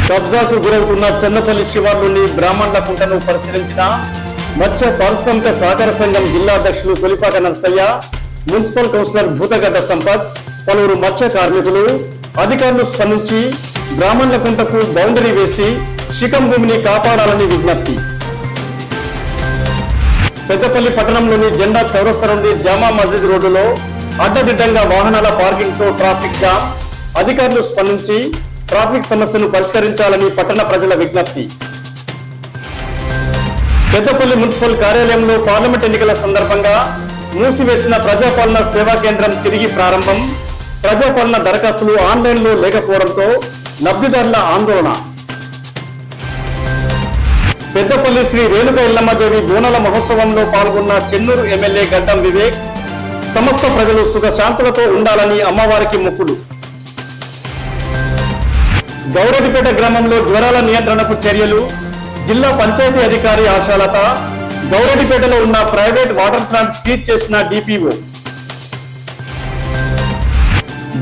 కబ్జాకు గురవుతున్న చెన్నపల్లి శివార్లోని బ్రాహ్మణుల కుంటను పరిశీలించిన మత్స్య పారిశ్రామిక సహకార సంఘం జిల్లా అధ్యక్షులు కొలిపాక నర్సయ్య, మున్సిపల్ కౌన్సిలర్ భూతగడ్డ సంపత్, పలువురు మత్స్య కార్మికులు, అధికారులు స్పందించి బ్రాహ్మణుల కుంటకు బౌండరీ వేసి శిఖం భూమిని కాపాడాలని విజ్ఞప్తి. పెద్దపల్లి పట్టణంలోని జెండా చౌరస్తా నుండి జామా మస్జిద్ రోడ్డులో అడ్డదిడ్డంగా వాహనాల పార్కింగ్ తో ట్రాఫిక్ జామ్. అధికారులు స్పందించి ట్రాఫిక్ సమస్యను పరిష్కరించాలని పట్టణ ప్రజల విజ్ఞప్తి. పెద్దపల్లి మున్సిపల్ కార్యాలయంలో పార్లమెంట్ ఎన్నికల సందర్భంగా మూసివేసిన ప్రజాపాలన సేవా కేంద్రం తిరిగి ప్రారంభం. ప్రజాపాలన దరఖాస్తులు ఆన్లైన్లో లేకపోవడంతో లబ్ధిదారుల ఆందోళన. పెద్దపల్లి శ్రీ రేణుక ఎల్లమ్మదేవి బోనాల మహోత్సవంలో పాల్గొన్న చెన్నూరు ఎమ్మెల్యే గడ్డం వివేక్, సమస్త ప్రజలు సుఖశాంతులతో ఉండాలని అమ్మవారికి మొక్కులు. గౌరెడ్డిపేట గ్రామంలో జ్వరాల నియంత్రణకు చర్యలు. జిల్లా పంచాయతీ అధికారి ఆశాలత, గౌరెడ్డిపేటలో ఉన్న ప్రైవేట్ వాటర్ ప్లాంట్ సీజ్ చేసిన డిపిఓ.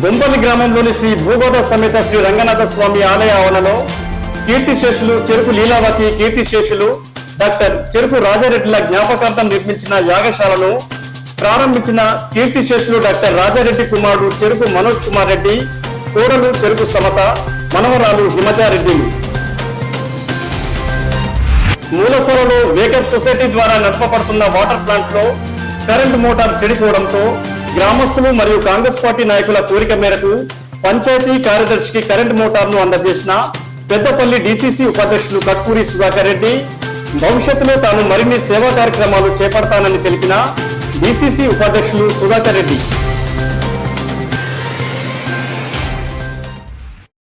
బొంపల్లి గ్రామంలోని శ్రీ భూగోద సమేత శ్రీ రంగనాథ స్వామి ఆలయ ఆవరణలో కీర్తిశేషులు చెరుకు లీలావతి, కీర్తిశేషులు డాక్టర్ చెరుకు రాజారెడ్డిల జ్ఞాపకార్థం నిర్మించిన యాగశాలను ప్రారంభించిన కీర్తిశేషులు డాక్టర్ రాజారెడ్డి కుమారుడు చెరుకు మనోజ్ కుమార్ రెడ్డి, కోడలు చెరుకు సమత, మనవరాలు హిమజారెడ్డి. మూలసరలో వేకప్ సొసైటీ ద్వారా నడపబడుతున్న వాటర్ ప్లాంట్ లో కరెంటు మోటార్ చెడిపోవడంతో గ్రామస్తులు మరియు కాంగ్రెస్ పార్టీ నాయకుల కోరిక మేరకు పంచాయతీ కార్యదర్శికి కరెంటు మోటార్ను అందజేసిన పెద్దపల్లి డిసిసి ఉపాధ్యక్షులు కట్పూరి సుధాకర్ రెడ్డి, భవిష్యత్తులో తాను మరిన్ని సేవా కార్యక్రమాలు చేపడతానని తెలిపిన డిసిసి ఉపాధ్యక్షులు సుధాకర్ రెడ్డి.